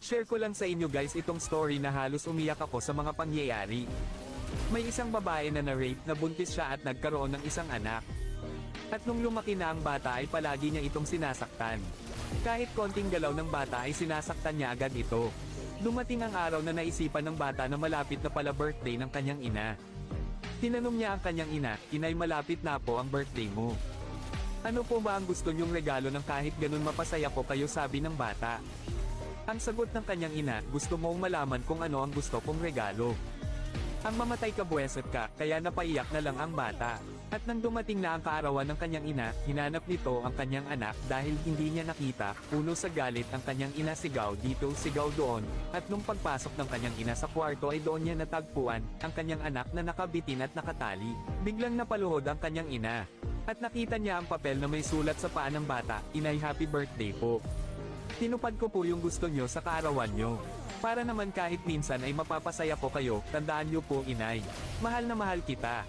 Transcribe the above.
Share ko lang sa inyo guys itong story na halos umiyak ako sa mga pangyayari. May isang babae na na-rape, nabuntis siya at nagkaroon ng isang anak. At nung lumaki na ang bata ay palagi niya itong sinasaktan. Kahit konting galaw ng bata ay sinasaktan niya agad ito. Dumating ang araw na naisipan ng bata na malapit na pala birthday ng kanyang ina. Tinanong niya ang kanyang ina, "Inay, malapit na po ang birthday mo. Ano po ba ang gusto niyong regalo ng kahit ganun mapasaya ko kayo?" sabi ng bata. Ang sagot ng kanyang ina, "Gusto mong malaman kung ano ang gusto kong regalo. Ang mamatay ka buweset ka," kaya napaiyak na lang ang bata. At nang dumating na ang kaarawan ng kanyang ina, hinanap nito ang kanyang anak dahil hindi niya nakita. Puno sa galit ang kanyang ina, sigaw dito, sigaw doon. At nung pagpasok ng kanyang ina sa kwarto ay doon niya natagpuan ang kanyang anak na nakabitin at nakatali. Biglang napaluhod ang kanyang ina. At nakita niya ang papel na may sulat sa paa ng bata, "Inay, happy birthday po. Tinupad ko po yung gusto nyo sa kaarawan nyo. Para naman kahit minsan ay mapapasaya ko kayo, tandaan nyo po, Inay. Mahal na mahal kita."